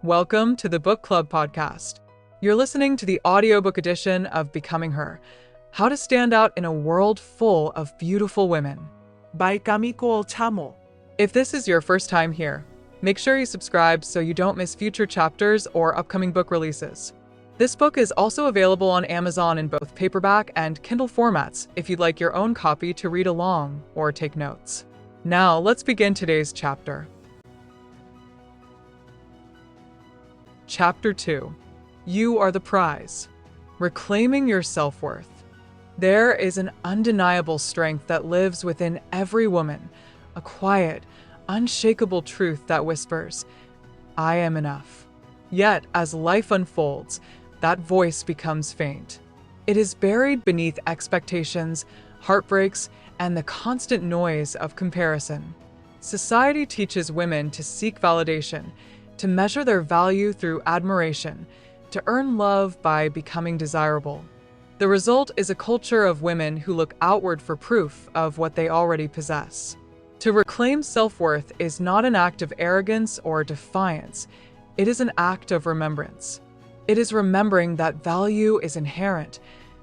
Welcome to the Book Club podcast. You're listening to the audiobook edition of Becoming Her, How to Stand Out in a World Full of Beautiful Women. by Kamiko Chamo. If this is your first time here, make sure you subscribe so you don't miss future chapters or upcoming book releases. This book is also available on Amazon in both paperback and Kindle formats if you'd like your own copy to read along or take notes. Now, let's begin today's chapter. Chapter 2. You are the prize. Reclaiming your self-worth. There is an undeniable strength that lives within every woman, a quiet, unshakable truth that whispers, "I am enough." Yet, as life unfolds, that voice becomes faint. It is buried beneath expectations, heartbreaks, and the constant noise of comparison. Society teaches women to seek validation, to measure their value through admiration, to earn love by becoming desirable. The result is a culture of women who look outward for proof of what they already possess. To reclaim self-worth is not an act of arrogance or defiance. It is an act of remembrance. It is remembering that value is inherent,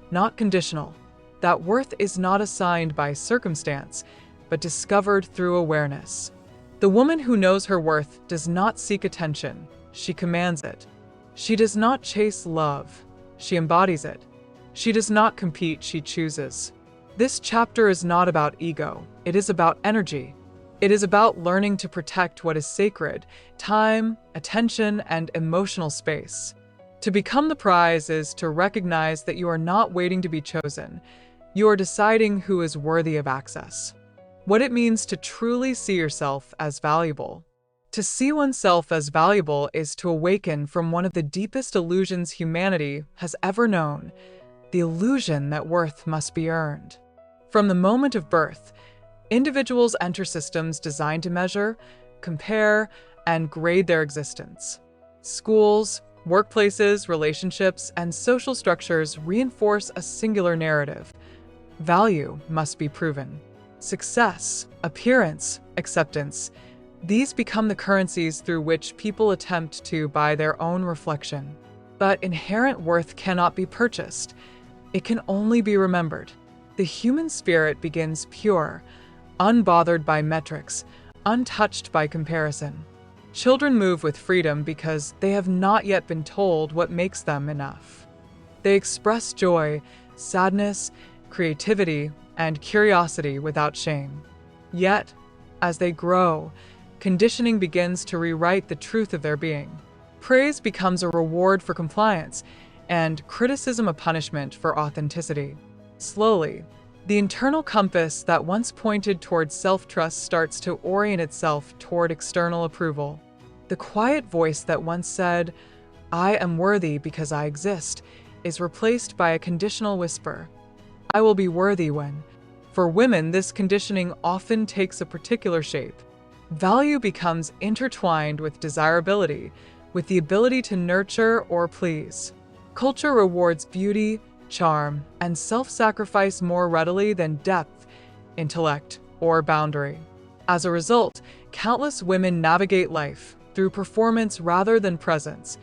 not conditional, that worth is not assigned by circumstance, but discovered through awareness. The woman who knows her worth does not seek attention, she commands it. She does not chase love, she embodies it. She does not compete, she chooses. This chapter is not about ego, it is about energy. It is about learning to protect what is sacred, time, attention, and emotional space. To become the prize is to recognize that you are not waiting to be chosen. You are deciding who is worthy of access. What it means to truly see yourself as valuable. To see oneself as valuable is to awaken from one of the deepest illusions humanity has ever known, the illusion that worth must be earned. From the moment of birth, individuals enter systems designed to measure, compare, and grade their existence. Schools, workplaces, relationships, and social structures reinforce a singular narrative. Value must be proven. Success, appearance, acceptance, these become the currencies through which people attempt to buy their own reflection. But inherent worth cannot be purchased. It can only be remembered. The human spirit begins pure, unbothered by metrics, untouched by comparison. Children move with freedom because they have not yet been told what makes them enough. They express joy, sadness, creativity, and curiosity without shame. Yet, as they grow, conditioning begins to rewrite the truth of their being. Praise becomes a reward for compliance, and criticism a punishment for authenticity. Slowly, the internal compass that once pointed toward self-trust starts to orient itself toward external approval. The quiet voice that once said, "I am worthy because I exist," is replaced by a conditional whisper, "I will be worthy when." For women, this conditioning often takes a particular shape. Value becomes intertwined with desirability, with the ability to nurture or please. Culture rewards beauty, charm, and self-sacrifice more readily than depth, intellect, or boundary. As a result, countless women navigate life through performance rather than presence,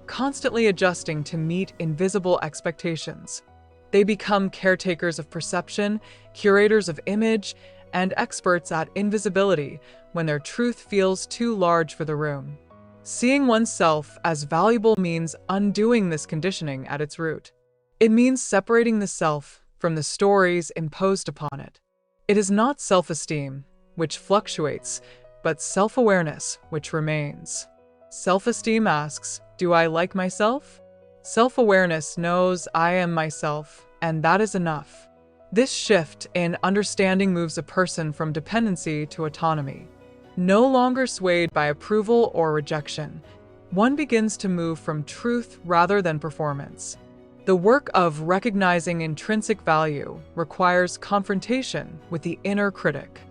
constantly adjusting to meet invisible expectations. They become caretakers of perception, curators of image, and experts at invisibility when their truth feels too large for the room. Seeing oneself as valuable means undoing this conditioning at its root. It means separating the self from the stories imposed upon it. It is not self-esteem, which fluctuates, but self-awareness, which remains. Self-esteem asks, "Do I like myself?" Self-awareness knows I am myself, and that is enough. This shift in understanding moves a person from dependency to autonomy. No longer swayed by approval or rejection, one begins to move from truth rather than performance. The work of recognizing intrinsic value requires confrontation with the inner critic.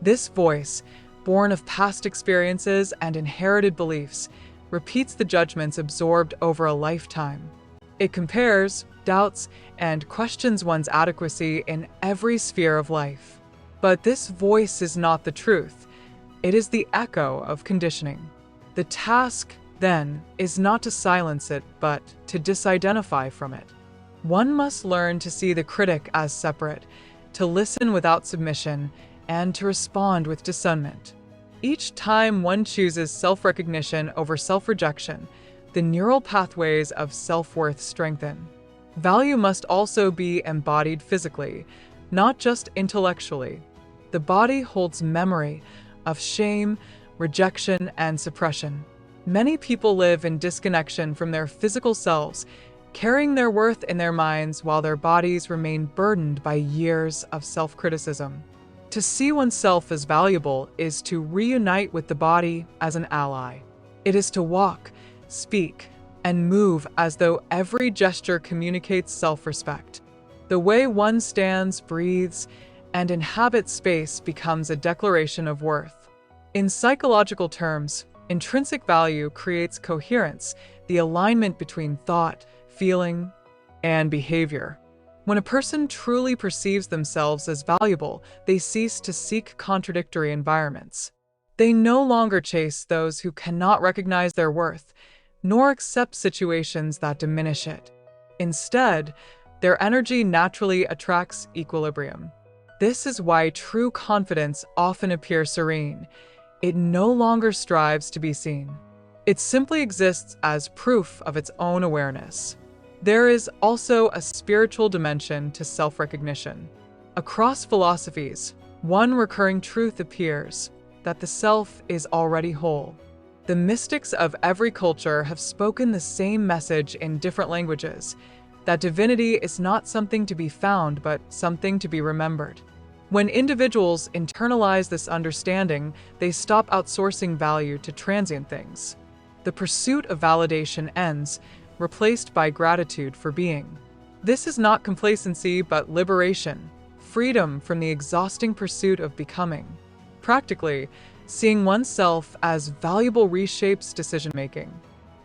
This voice, born of past experiences and inherited beliefs, repeats the judgments absorbed over a lifetime. It compares, doubts, and questions one's adequacy in every sphere of life. But this voice is not the truth. It is the echo of conditioning. The task then, is not to silence it, but to disidentify from it. One must learn to see the critic as separate, to listen without submission, and to respond with discernment. Each time one chooses self-recognition over self-rejection, the neural pathways of self-worth strengthen. Value must also be embodied physically, not just intellectually. The body holds memory of shame, rejection, and suppression. Many people live in disconnection from their physical selves, carrying their worth in their minds while their bodies remain burdened by years of self-criticism. To see oneself as valuable is to reunite with the body as an ally. It is to walk, speak, and move as though every gesture communicates self-respect. The way one stands, breathes, and inhabits space becomes a declaration of worth. In psychological terms, intrinsic value creates coherence, the alignment between thought, feeling, and behavior. When a person truly perceives themselves as valuable, they cease to seek contradictory environments. They no longer chase those who cannot recognize their worth, nor accept situations that diminish it. Instead, their energy naturally attracts equilibrium. This is why true confidence often appears serene. It no longer strives to be seen. It simply exists as proof of its own awareness. There is also a spiritual dimension to self-recognition. Across philosophies, one recurring truth appears, that the self is already whole. The mystics of every culture have spoken the same message in different languages, that divinity is not something to be found, but something to be remembered. When individuals internalize this understanding, they stop outsourcing value to transient things. The pursuit of validation ends, replaced by gratitude for being. This is not complacency, but liberation, freedom from the exhausting pursuit of becoming. Practically, seeing oneself as valuable reshapes decision-making.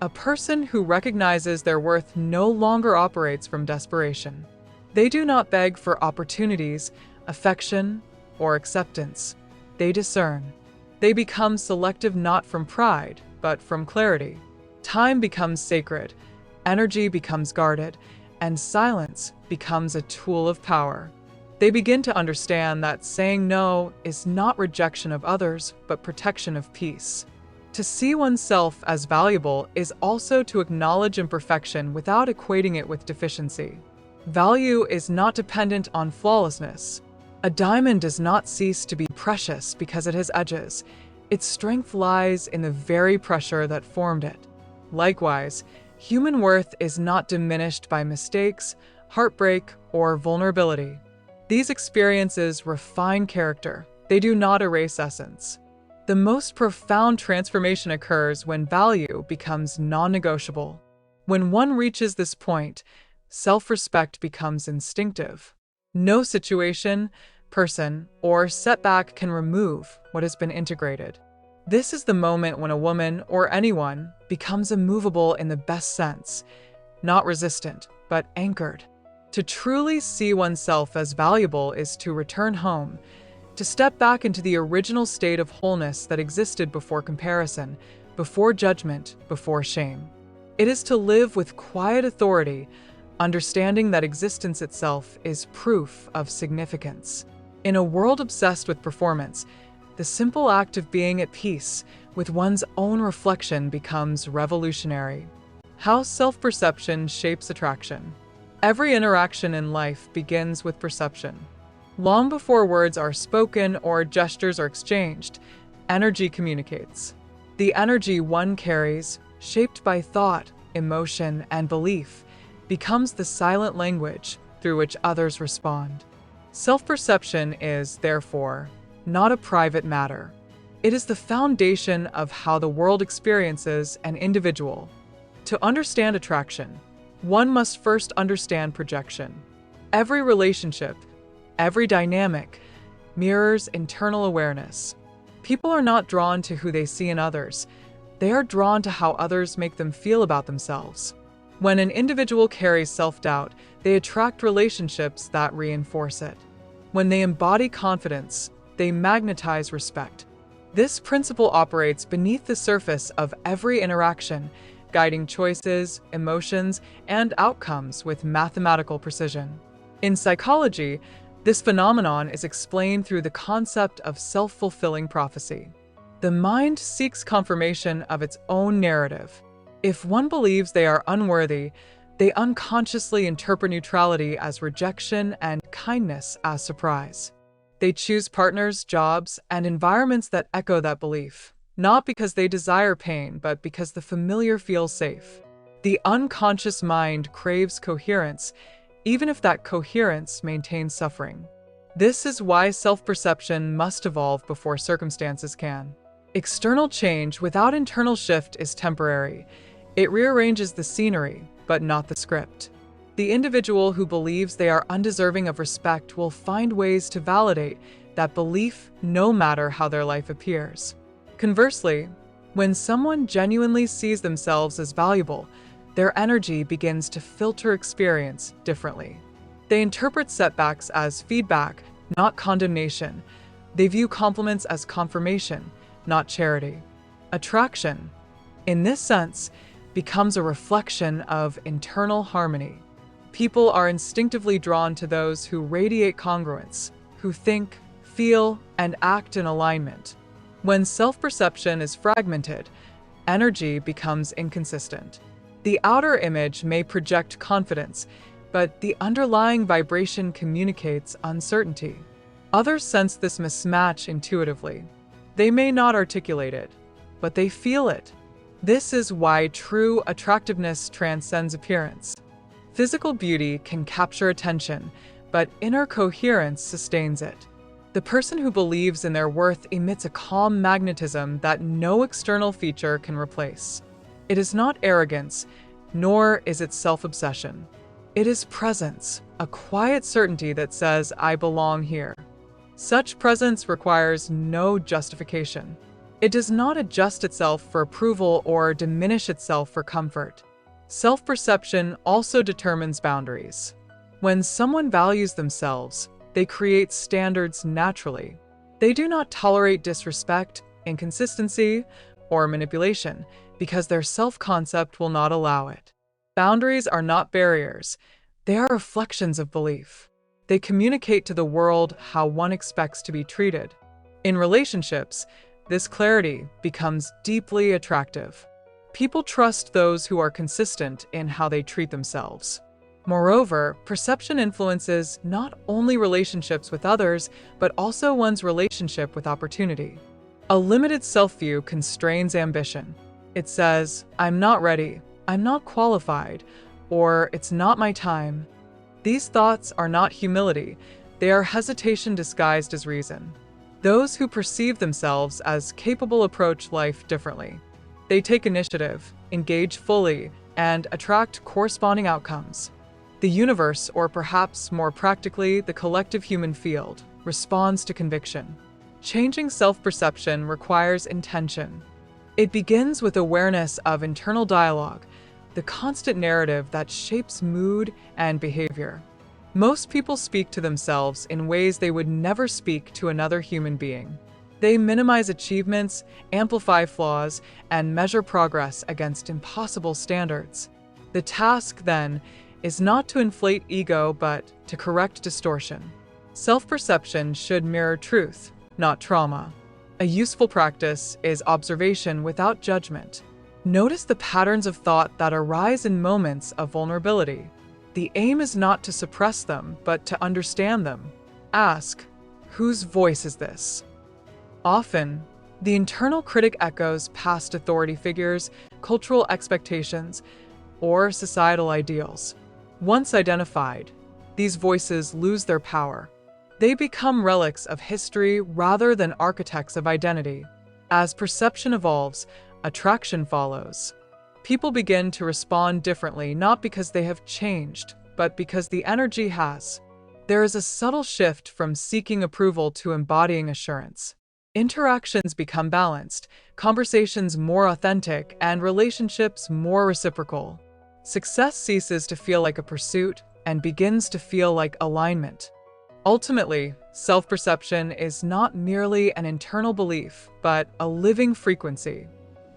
A person who recognizes their worth no longer operates from desperation. They do not beg for opportunities, affection, or acceptance. They discern. They become selective not from pride, but from clarity. Time becomes sacred, energy becomes guarded, and silence becomes a tool of power. They begin to understand that saying no is not rejection of others, but protection of peace. To see oneself as valuable is also to acknowledge imperfection without equating it with deficiency. Value is not dependent on flawlessness. A diamond does not cease to be precious because it has edges. Its strength lies in the very pressure that formed it. Likewise, human worth is not diminished by mistakes, heartbreak, or vulnerability. These experiences refine character. They do not erase essence. The most profound transformation occurs when value becomes non-negotiable. When one reaches this point, self-respect becomes instinctive. No situation, person, or setback can remove what has been integrated. This is the moment when a woman, or anyone, becomes immovable in the best sense, not resistant, but anchored. To truly see oneself as valuable is to return home, to step back into the original state of wholeness that existed before comparison, before judgment, before shame. It is to live with quiet authority, understanding that existence itself is proof of significance. In a world obsessed with performance, the simple act of being at peace with one's own reflection becomes revolutionary. How self-perception shapes attraction. Every interaction in life begins with perception. Long before words are spoken or gestures are exchanged, energy communicates. The energy one carries, shaped by thought, emotion, and belief, becomes the silent language through which others respond. Self-perception is, therefore, not a private matter. It is the foundation of how the world experiences an individual. To understand attraction, one must first understand projection. Every relationship, every dynamic, mirrors internal awareness. People are not drawn to who they see in others. They are drawn to how others make them feel about themselves. When an individual carries self-doubt, they attract relationships that reinforce it. When they embody confidence, they magnetize respect. This principle operates beneath the surface of every interaction, guiding choices, emotions, and outcomes with mathematical precision. In psychology, this phenomenon is explained through the concept of self-fulfilling prophecy. The mind seeks confirmation of its own narrative. If one believes they are unworthy, they unconsciously interpret neutrality as rejection and kindness as surprise. They choose partners, jobs, and environments that echo that belief, not because they desire pain, but because the familiar feels safe. The unconscious mind craves coherence, even if that coherence maintains suffering. This is why self-perception must evolve before circumstances can. External change without internal shift is temporary. It rearranges the scenery, but not the script. The individual who believes they are undeserving of respect will find ways to validate that belief no matter how their life appears. Conversely, when someone genuinely sees themselves as valuable, their energy begins to filter experience differently. They interpret setbacks as feedback, not condemnation. They view compliments as confirmation, not charity. Attraction, in this sense, becomes a reflection of internal harmony. People are instinctively drawn to those who radiate congruence, who think, feel, and act in alignment. When self-perception is fragmented, energy becomes inconsistent. The outer image may project confidence, but the underlying vibration communicates uncertainty. Others sense this mismatch intuitively. They may not articulate it, but they feel it. This is why true attractiveness transcends appearance. Physical beauty can capture attention, but inner coherence sustains it. The person who believes in their worth emits a calm magnetism that no external feature can replace. It is not arrogance, nor is it self-obsession. It is presence, a quiet certainty that says, "I belong here." Such presence requires no justification. It does not adjust itself for approval or diminish itself for comfort. Self-perception also determines boundaries. When someone values themselves, they create standards naturally. They do not tolerate disrespect, inconsistency, or manipulation because their self-concept will not allow it. Boundaries are not barriers. They are reflections of belief. They communicate to the world how one expects to be treated. In relationships, this clarity becomes deeply attractive. People trust those who are consistent in how they treat themselves. Moreover, perception influences not only relationships with others, but also one's relationship with opportunity. A limited self-view constrains ambition. It says, "I'm not ready, I'm not qualified," or "it's not my time." These thoughts are not humility, they are hesitation disguised as reason. Those who perceive themselves as capable approach life differently. They take initiative, engage fully, and attract corresponding outcomes. The universe, or perhaps more practically, the collective human field, responds to conviction. Changing self-perception requires intention. It begins with awareness of internal dialogue, the constant narrative that shapes mood and behavior. Most people speak to themselves in ways they would never speak to another human being. They minimize achievements, amplify flaws, and measure progress against impossible standards. The task, then, is not to inflate ego, but to correct distortion. Self-perception should mirror truth, not trauma. A useful practice is observation without judgment. Notice the patterns of thought that arise in moments of vulnerability. The aim is not to suppress them, but to understand them. Ask, whose voice is this? Often, the internal critic echoes past authority figures, cultural expectations, or societal ideals. Once identified, these voices lose their power. They become relics of history rather than architects of identity. As perception evolves, attraction follows. People begin to respond differently not because they have changed, but because the energy has. There is a subtle shift from seeking approval to embodying assurance. Interactions become balanced, conversations more authentic, and relationships more reciprocal. Success ceases to feel like a pursuit and begins to feel like alignment. Ultimately, self-perception is not merely an internal belief, but a living frequency.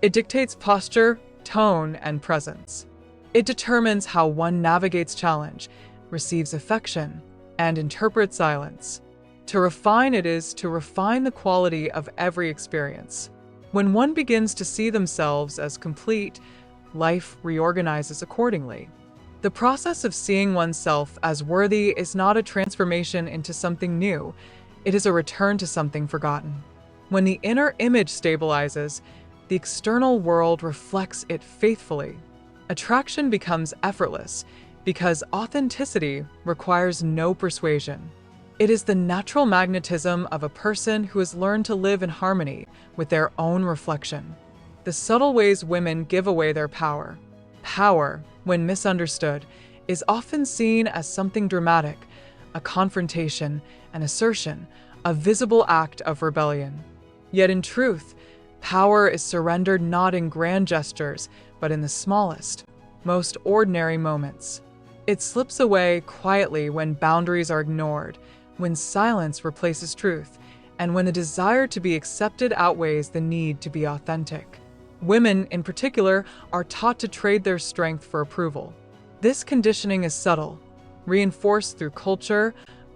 It dictates posture, tone, and presence. It determines how one navigates challenge, receives affection, and interprets silence. To refine it is to refine the quality of every experience. When one begins to see themselves as complete, life reorganizes accordingly. The process of seeing oneself as worthy is not a transformation into something new, it is a return to something forgotten. When the inner image stabilizes, the external world reflects it faithfully. Attraction becomes effortless because authenticity requires no persuasion. It is the natural magnetism of a person who has learned to live in harmony with their own reflection. The subtle ways women give away their power. Power, when misunderstood, is often seen as something dramatic, a confrontation, an assertion, a visible act of rebellion. Yet in truth, power is surrendered not in grand gestures, but in the smallest, most ordinary moments. It slips away quietly when boundaries are ignored, when silence replaces truth, and when the desire to be accepted outweighs the need to be authentic. Women, in particular, are taught to trade their strength for approval. This conditioning is subtle, reinforced through culture,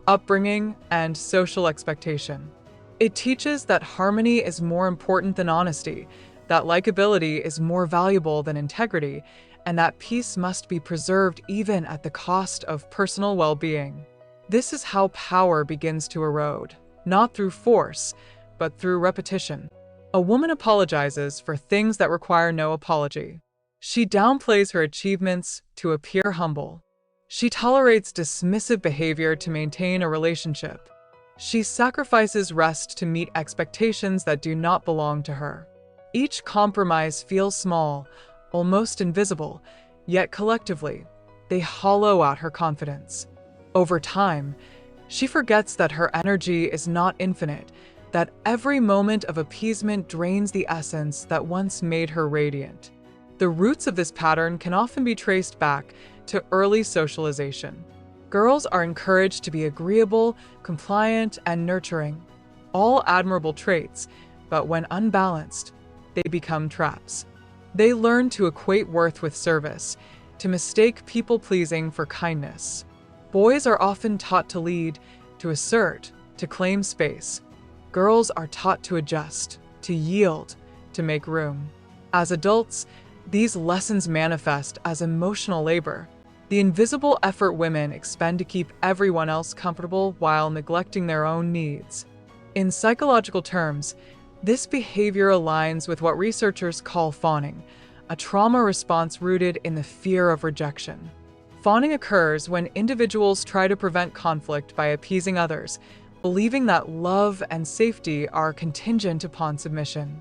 upbringing, and social expectation. It teaches that harmony is more important than honesty, that likability is more valuable than integrity, and that peace must be preserved even at the cost of personal well-being. This is how power begins to erode, not through force, but through repetition. A woman apologizes for things that require no apology. She downplays her achievements to appear humble. She tolerates dismissive behavior to maintain a relationship. She sacrifices rest to meet expectations that do not belong to her. Each compromise feels small, almost invisible, yet collectively, they hollow out her confidence. Over time, she forgets that her energy is not infinite, that every moment of appeasement drains the essence that once made her radiant. The roots of this pattern can often be traced back to early socialization. Girls are encouraged to be agreeable, compliant, and nurturing, all admirable traits, but when unbalanced, they become traps. They learn to equate worth with service, to mistake people-pleasing for kindness. Boys are often taught to lead, to assert, to claim space. Girls are taught to adjust, to yield, to make room. As adults, these lessons manifest as emotional labor, the invisible effort women expend to keep everyone else comfortable while neglecting their own needs. In psychological terms, this behavior aligns with what researchers call fawning, a trauma response rooted in the fear of rejection. Fawning occurs when individuals try to prevent conflict by appeasing others, believing that love and safety are contingent upon submission.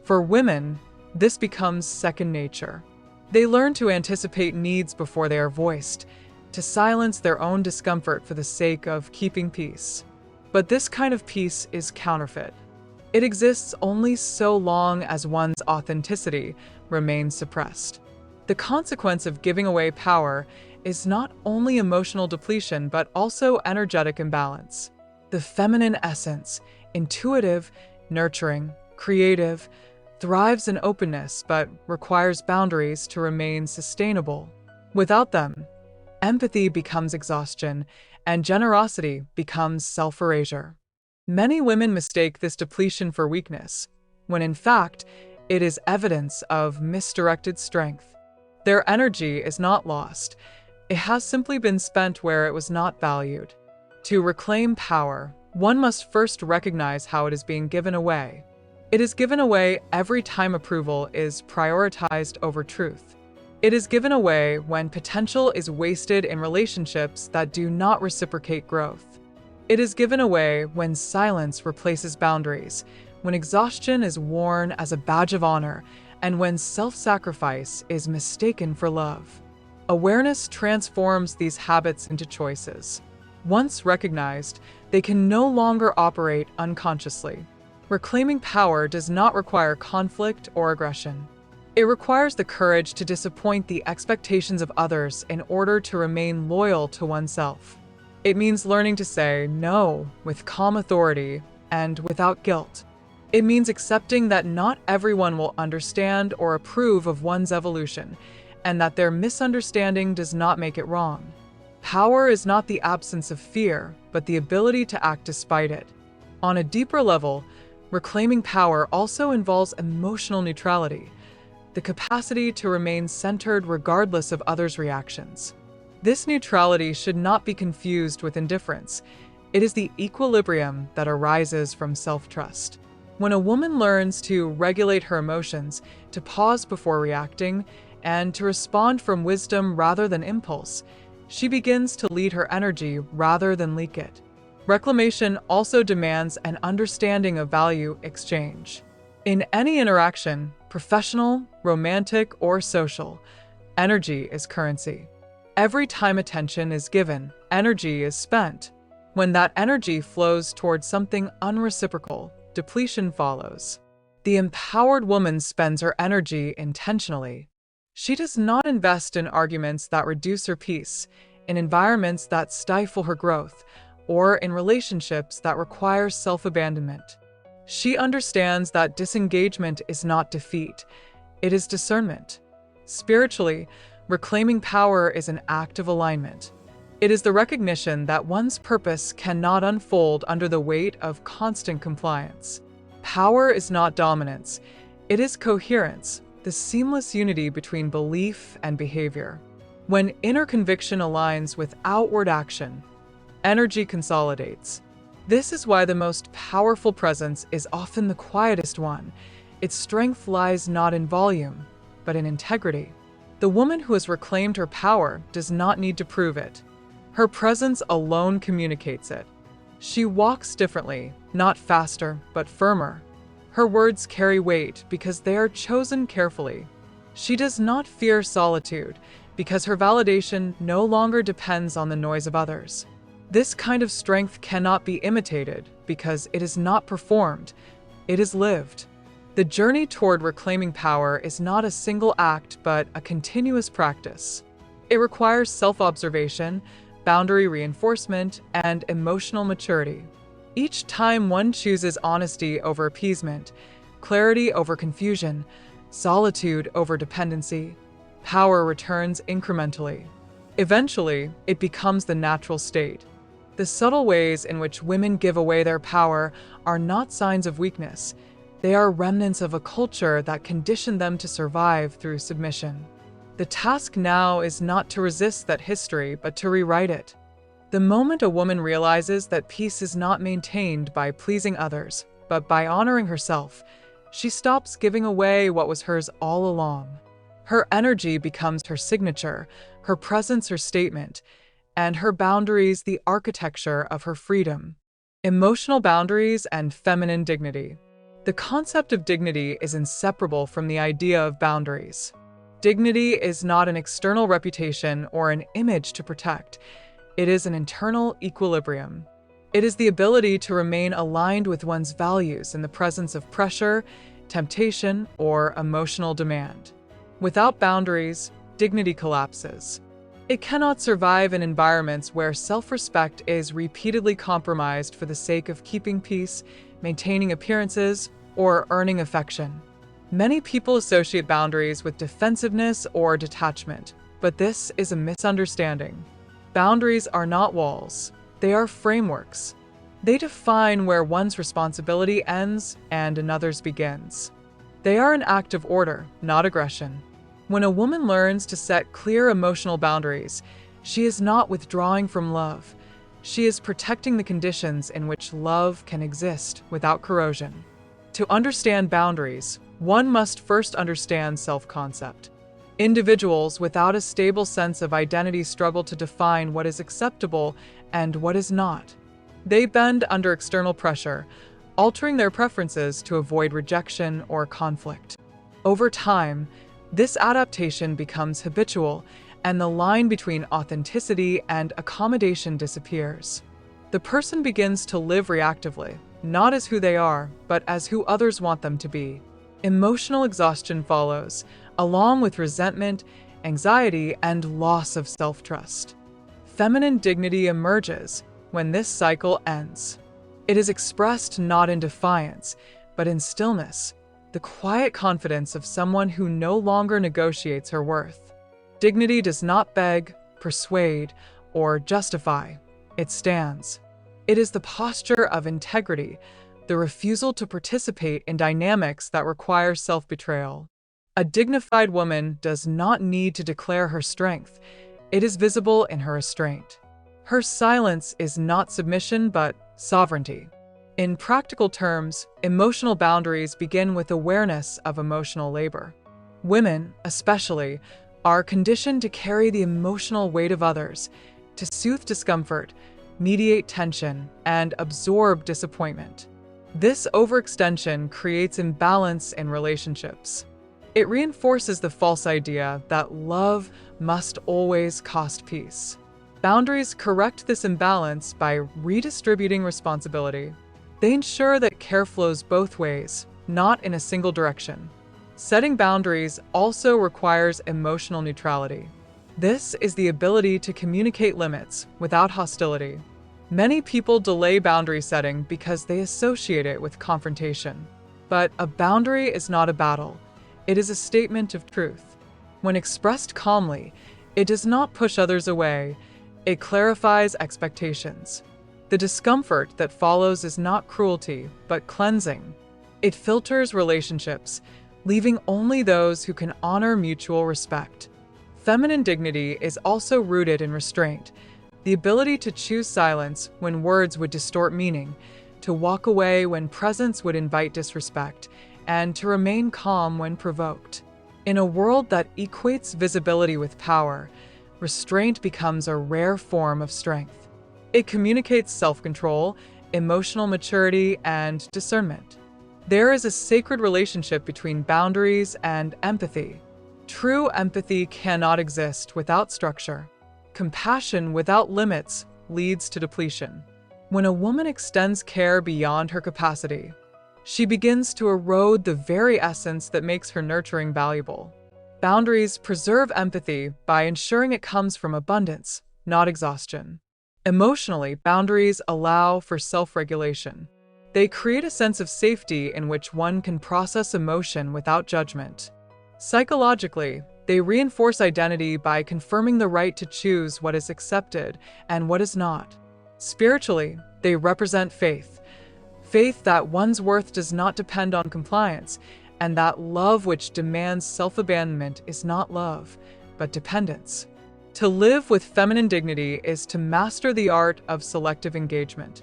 For women, this becomes second nature. They learn to anticipate needs before they are voiced, to silence their own discomfort for the sake of keeping peace. But this kind of peace is counterfeit. It exists only so long as one's authenticity remains suppressed. The consequence of giving away power is not only emotional depletion, but also energetic imbalance. The feminine essence, intuitive, nurturing, creative, thrives in openness but requires boundaries to remain sustainable. Without them, empathy becomes exhaustion and generosity becomes self-erasure. Many women mistake this depletion for weakness, when in fact, it is evidence of misdirected strength. Their energy is not lost. It has simply been spent where it was not valued. To reclaim power, one must first recognize how it is being given away. It is given away every time approval is prioritized over truth. It is given away when potential is wasted in relationships that do not reciprocate growth. It is given away when silence replaces boundaries, when exhaustion is worn as a badge of honor, and when self-sacrifice is mistaken for love. Awareness transforms these habits into choices. Once recognized, they can no longer operate unconsciously. Reclaiming power does not require conflict or aggression. It requires the courage to disappoint the expectations of others in order to remain loyal to oneself. It means learning to say no with calm authority and without guilt. It means accepting that not everyone will understand or approve of one's evolution, and that their misunderstanding does not make it wrong. Power is not the absence of fear, but the ability to act despite it. On a deeper level, reclaiming power also involves emotional neutrality, the capacity to remain centered regardless of others' reactions. This neutrality should not be confused with indifference. It is the equilibrium that arises from self-trust. When a woman learns to regulate her emotions, to pause before reacting, and to respond from wisdom rather than impulse, she begins to lead her energy rather than leak it. Reclamation also demands an understanding of value exchange. In any interaction, professional, romantic, or social, energy is currency. Every time attention is given, energy is spent. When that energy flows towards something unreciprocal, depletion follows. The empowered woman spends her energy intentionally. She does not invest in arguments that reduce her peace, in environments that stifle her growth, or in relationships that require self-abandonment. She understands that disengagement is not defeat, it is discernment. Spiritually, reclaiming power is an act of alignment. It is the recognition that one's purpose cannot unfold under the weight of constant compliance. Power is not dominance, it is coherence, the seamless unity between belief and behavior. When inner conviction aligns with outward action, energy consolidates. This is why the most powerful presence is often the quietest one. Its strength lies not in volume, but in integrity. The woman who has reclaimed her power does not need to prove it. Her presence alone communicates it. She walks differently, not faster, but firmer. Her words carry weight because they are chosen carefully. She does not fear solitude because her validation no longer depends on the noise of others. This kind of strength cannot be imitated because it is not performed, it is lived. The journey toward reclaiming power is not a single act, but a continuous practice. It requires self-observation, boundary reinforcement, and emotional maturity. Each time one chooses honesty over appeasement, clarity over confusion, solitude over dependency, power returns incrementally. Eventually, it becomes the natural state. The subtle ways in which women give away their power are not signs of weakness. They are remnants of a culture that conditioned them to survive through submission. The task now is not to resist that history, but to rewrite it. The moment a woman realizes that peace is not maintained by pleasing others, but by honoring herself, she stops giving away what was hers all along. Her energy becomes her signature, her presence her statement, and her boundaries the architecture of her freedom. Emotional boundaries and feminine dignity. The concept of dignity is inseparable from the idea of boundaries. Dignity is not an external reputation or an image to protect. It is an internal equilibrium. It is the ability to remain aligned with one's values in the presence of pressure, temptation, or emotional demand. Without boundaries, dignity collapses. It cannot survive in environments where self-respect is repeatedly compromised for the sake of keeping peace, maintaining appearances, or earning affection. Many people associate boundaries with defensiveness or detachment, but this is a misunderstanding. Boundaries are not walls, they are frameworks. They define where one's responsibility ends and another's begins. They are an act of order, not aggression. When a woman learns to set clear emotional boundaries, she is not withdrawing from love. She is protecting the conditions in which love can exist without corrosion. To understand boundaries, one must first understand self-concept. Individuals without a stable sense of identity struggle to define what is acceptable and what is not. They bend under external pressure, altering their preferences to avoid rejection or conflict. Over time, this adaptation becomes habitual, and the line between authenticity and accommodation disappears. The person begins to live reactively, not as who they are, but as who others want them to be. Emotional exhaustion follows, along with resentment, anxiety, and loss of self-trust. Feminine dignity emerges when this cycle ends. It is expressed not in defiance, but in stillness, the quiet confidence of someone who no longer negotiates her worth. Dignity does not beg, persuade, or justify. It stands. It is the posture of integrity, the refusal to participate in dynamics that require self-betrayal. A dignified woman does not need to declare her strength. It is visible in her restraint. Her silence is not submission but sovereignty. In practical terms, emotional boundaries begin with awareness of emotional labor. Women, especially, are conditioned to carry the emotional weight of others, to soothe discomfort, mediate tension, and absorb disappointment. This overextension creates imbalance in relationships. It reinforces the false idea that love must always cost peace. Boundaries correct this imbalance by redistributing responsibility. They ensure that care flows both ways, not in a single direction. Setting boundaries also requires emotional neutrality. This is the ability to communicate limits without hostility. Many people delay boundary setting because they associate it with confrontation. But a boundary is not a battle. It is a statement of truth. When expressed calmly, it does not push others away. It clarifies expectations. The discomfort that follows is not cruelty, but cleansing. It filters relationships, leaving only those who can honor mutual respect. Feminine dignity is also rooted in restraint, the ability to choose silence when words would distort meaning, to walk away when presence would invite disrespect, and to remain calm when provoked. In a world that equates visibility with power, restraint becomes a rare form of strength. It communicates self-control, emotional maturity, and discernment. There is a sacred relationship between boundaries and empathy. True empathy cannot exist without structure. Compassion without limits leads to depletion. When a woman extends care beyond her capacity, she begins to erode the very essence that makes her nurturing valuable. Boundaries preserve empathy by ensuring it comes from abundance, not exhaustion. Emotionally, boundaries allow for self-regulation. They create a sense of safety in which one can process emotion without judgment. Psychologically, they reinforce identity by confirming the right to choose what is accepted and what is not. Spiritually, they represent faith. Faith that one's worth does not depend on compliance, and that love which demands self-abandonment is not love, but dependence. To live with feminine dignity is to master the art of selective engagement.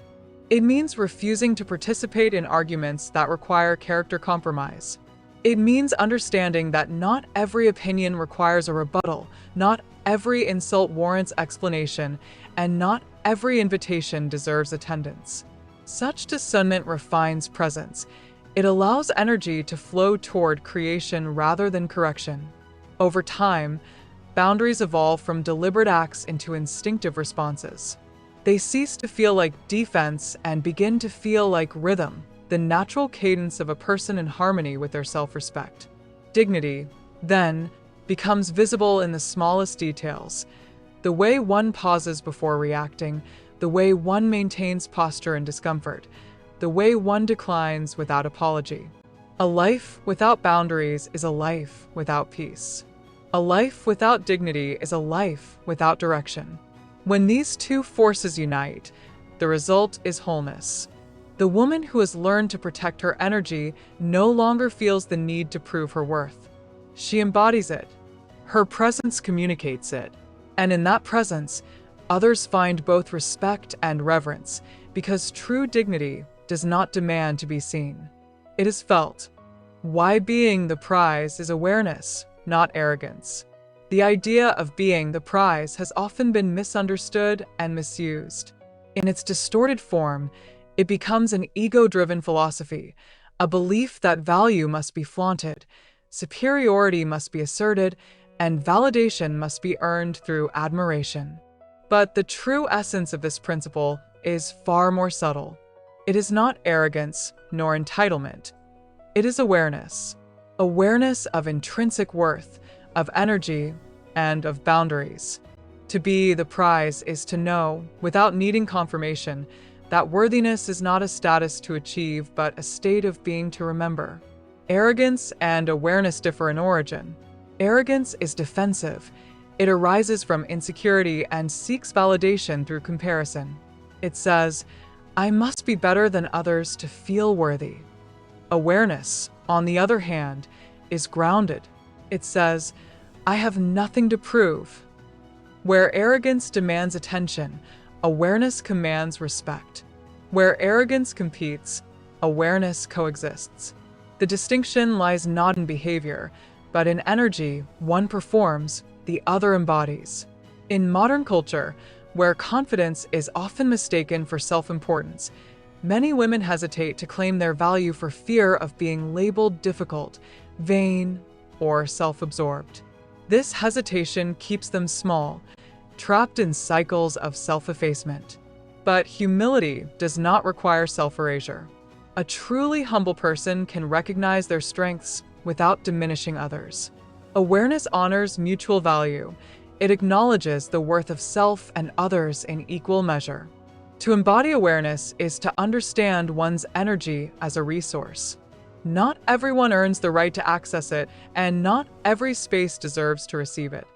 It means refusing to participate in arguments that require character compromise. It means understanding that not every opinion requires a rebuttal, not every insult warrants explanation, and not every invitation deserves attendance. Such discernment refines presence. It allows energy to flow toward creation rather than correction. Over time, boundaries evolve from deliberate acts into instinctive responses. They cease to feel like defense and begin to feel like rhythm, the natural cadence of a person in harmony with their self-respect. Dignity, then, becomes visible in the smallest details. The way one pauses before reacting, the way one maintains posture in discomfort, the way one declines without apology. A life without boundaries is a life without peace. A life without dignity is a life without direction. When these two forces unite, the result is wholeness. The woman who has learned to protect her energy no longer feels the need to prove her worth. She embodies it. Her presence communicates it. And in that presence, others find both respect and reverence, because true dignity does not demand to be seen. It is felt. Why being the prize is awareness, not arrogance. The idea of being the prize has often been misunderstood and misused. In its distorted form, it becomes an ego-driven philosophy, a belief that value must be flaunted, superiority must be asserted, and validation must be earned through admiration. But the true essence of this principle is far more subtle. It is not arrogance nor entitlement. It is awareness. Awareness of intrinsic worth, of energy, and of boundaries. To be the prize is to know, without needing confirmation, that worthiness is not a status to achieve but a state of being to remember. Arrogance and awareness differ in origin. Arrogance is defensive. It arises from insecurity and seeks validation through comparison. It says, "I must be better than others to feel worthy." Awareness, on the other hand, is grounded. It says, "I have nothing to prove." Where arrogance demands attention, awareness commands respect. Where arrogance competes, awareness coexists. The distinction lies not in behavior, but in energy. One performs, the other embodies. In modern culture, where confidence is often mistaken for self-importance, many women hesitate to claim their value for fear of being labeled difficult, vain, or self-absorbed. This hesitation keeps them small, trapped in cycles of self-effacement. But humility does not require self-erasure. A truly humble person can recognize their strengths without diminishing others. Awareness honors mutual value. It acknowledges the worth of self and others in equal measure. To embody awareness is to understand one's energy as a resource. Not everyone earns the right to access it, and not every space deserves to receive it.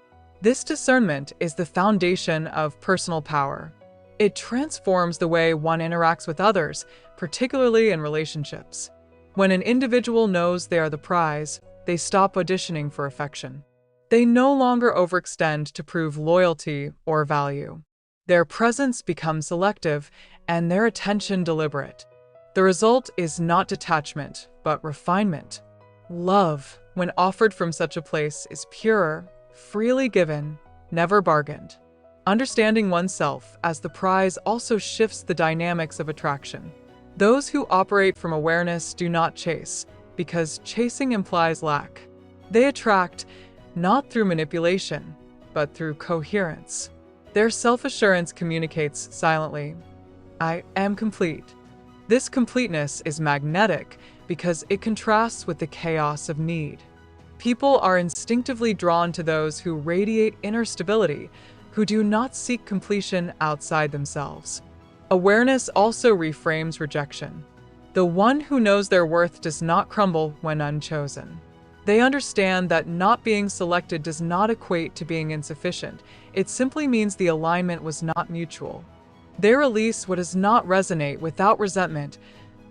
This discernment is the foundation of personal power. It transforms the way one interacts with others, particularly in relationships. When an individual knows they are the prize, they stop auditioning for affection. They no longer overextend to prove loyalty or value. Their presence becomes selective and their attention deliberate. The result is not detachment, but refinement. Love, when offered from such a place, is purer, freely given, never bargained. Understanding oneself as the prize also shifts the dynamics of attraction. Those who operate from awareness do not chase, because chasing implies lack. They attract, not through manipulation, but through coherence. Their self-assurance communicates silently, "I am complete." This completeness is magnetic because it contrasts with the chaos of need. People are instinctively drawn to those who radiate inner stability, who do not seek completion outside themselves. Awareness also reframes rejection. The one who knows their worth does not crumble when unchosen. They understand that not being selected does not equate to being insufficient. It simply means the alignment was not mutual. They release what does not resonate without resentment,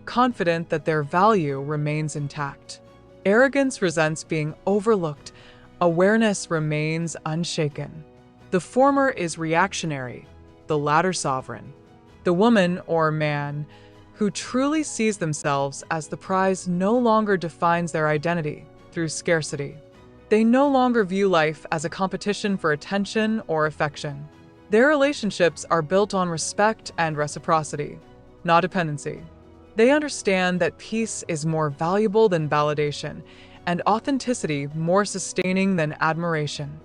confident that their value remains intact. Arrogance resents being overlooked. Awareness remains unshaken. The former is reactionary, the latter sovereign. The woman or man who truly sees themselves as the prize no longer defines their identity through scarcity. They no longer view life as a competition for attention or affection. Their relationships are built on respect and reciprocity, not dependency. They understand that peace is more valuable than validation, and authenticity more sustaining than admiration.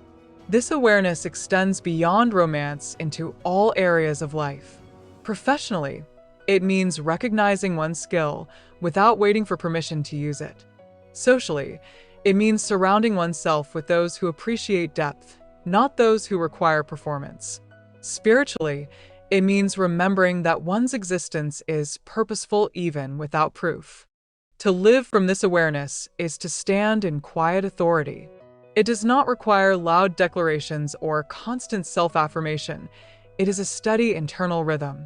This awareness extends beyond romance into all areas of life. Professionally, it means recognizing one's skill without waiting for permission to use it. Socially, it means surrounding oneself with those who appreciate depth, not those who require performance. Spiritually, it means remembering that one's existence is purposeful even without proof. To live from this awareness is to stand in quiet authority. It does not require loud declarations or constant self-affirmation. It is a steady internal rhythm.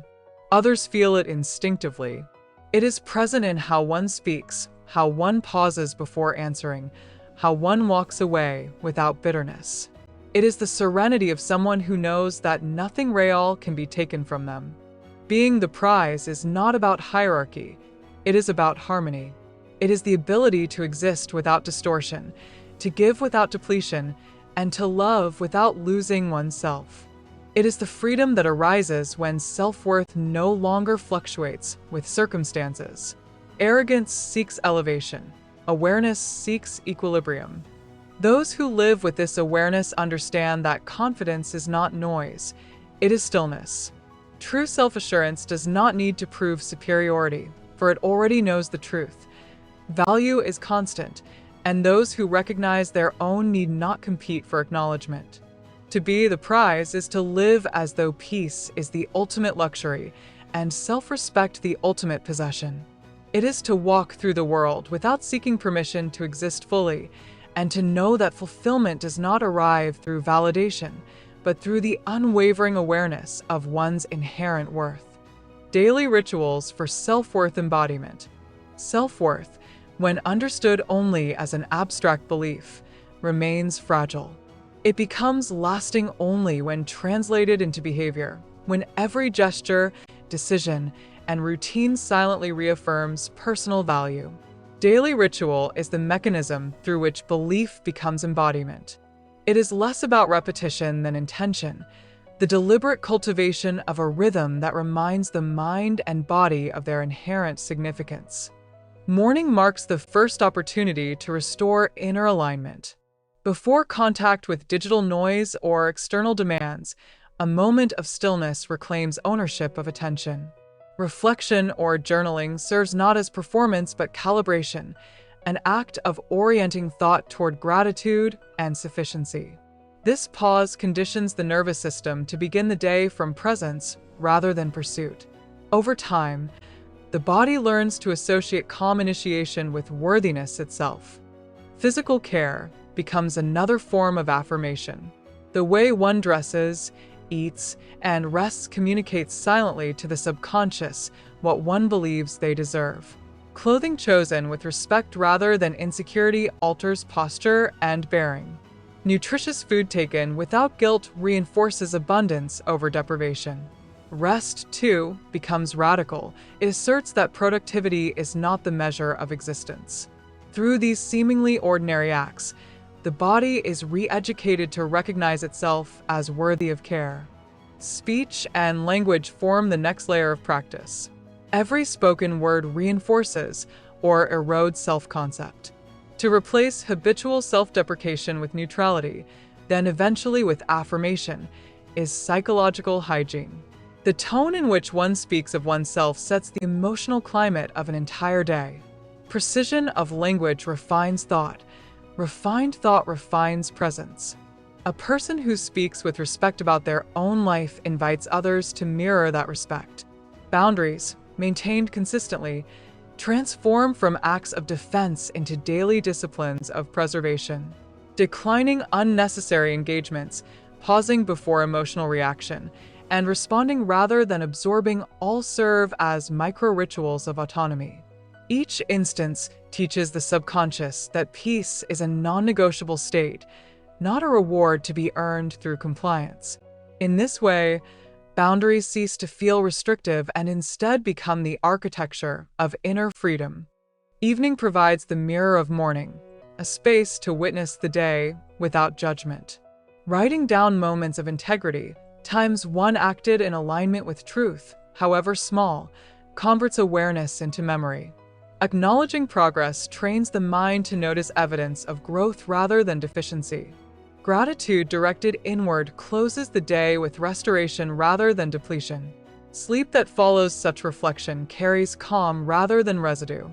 Others feel it instinctively. It is present in how one speaks, how one pauses before answering, how one walks away without bitterness. It is the serenity of someone who knows that nothing real can be taken from them. Being the prize is not about hierarchy. It is about harmony. It is the ability to exist without distortion, to give without depletion, and to love without losing oneself. It is the freedom that arises when self-worth no longer fluctuates with circumstances. Arrogance seeks elevation. Awareness seeks equilibrium. Those who live with this awareness understand that confidence is not noise, it is stillness. True self-assurance does not need to prove superiority, for it already knows the truth. Value is constant, and those who recognize their own need not compete for acknowledgement. To be the prize is to live as though peace is the ultimate luxury and self-respect the ultimate possession. It is to walk through the world without seeking permission to exist fully, and to know that fulfillment does not arrive through validation, but through the unwavering awareness of one's inherent worth. Daily rituals for self-worth embodiment. Self-worth, when understood only as an abstract belief, remains fragile. It becomes lasting only when translated into behavior, when every gesture, decision, and routine silently reaffirms personal value. Daily ritual is the mechanism through which belief becomes embodiment. It is less about repetition than intention, the deliberate cultivation of a rhythm that reminds the mind and body of their inherent significance. Morning marks the first opportunity to restore inner alignment. Before contact with digital noise or external demands, a moment of stillness reclaims ownership of attention. Reflection or journaling serves not as performance but calibration, an act of orienting thought toward gratitude and sufficiency. This pause conditions the nervous system to begin the day from presence rather than pursuit. Over time, the body learns to associate calm initiation with worthiness itself. Physical care becomes another form of affirmation. The way one dresses, eats, and rests communicates silently to the subconscious what one believes they deserve. Clothing chosen with respect rather than insecurity alters posture and bearing. Nutritious food taken without guilt reinforces abundance over deprivation. Rest, too, becomes radical. It asserts that productivity is not the measure of existence. Through these seemingly ordinary acts, the body is re-educated to recognize itself as worthy of care. Speech and language form the next layer of practice. Every spoken word reinforces or erodes self-concept. To replace habitual self-deprecation with neutrality, then eventually with affirmation, is psychological hygiene. The tone in which one speaks of oneself sets the emotional climate of an entire day. Precision of language refines thought. Refined thought refines presence. A person who speaks with respect about their own life invites others to mirror that respect. Boundaries, maintained consistently, transform from acts of defense into daily disciplines of preservation. Declining unnecessary engagements, pausing before emotional reaction, and responding rather than absorbing all serve as micro-rituals of autonomy. Each instance teaches the subconscious that peace is a non-negotiable state, not a reward to be earned through compliance. In this way, boundaries cease to feel restrictive and instead become the architecture of inner freedom. Evening provides the mirror of morning, a space to witness the day without judgment. Writing down moments of integrity, times one acted in alignment with truth, however small, converts awareness into memory. Acknowledging progress trains the mind to notice evidence of growth rather than deficiency. Gratitude directed inward closes the day with restoration rather than depletion. Sleep that follows such reflection carries calm rather than residue.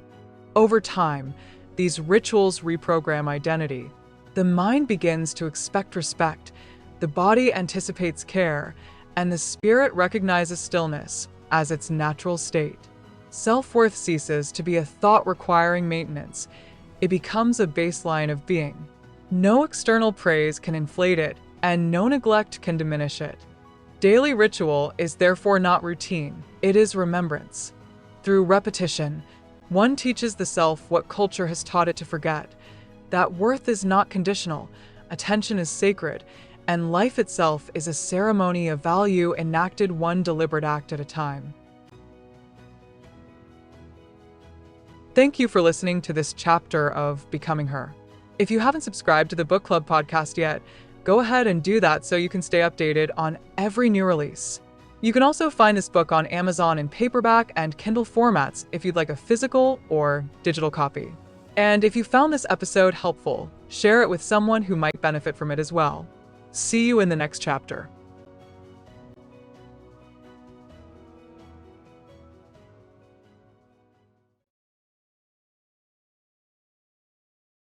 Over time, these rituals reprogram identity. The mind begins to expect respect, the body anticipates care, and the spirit recognizes stillness as its natural state. Self-worth ceases to be a thought requiring maintenance. It becomes a baseline of being. No external praise can inflate it, and no neglect can diminish it. Daily ritual is therefore not routine, it is remembrance. Through repetition, one teaches the self what culture has taught it to forget, that worth is not conditional, attention is sacred, and life itself is a ceremony of value enacted one deliberate act at a time. Thank you for listening to this chapter of Becoming Her. If you haven't subscribed to the Book Club podcast yet, go ahead and do that so you can stay updated on every new release. You can also find this book on Amazon in paperback and Kindle formats if you'd like a physical or digital copy. And if you found this episode helpful, share it with someone who might benefit from it as well. See you in the next chapter.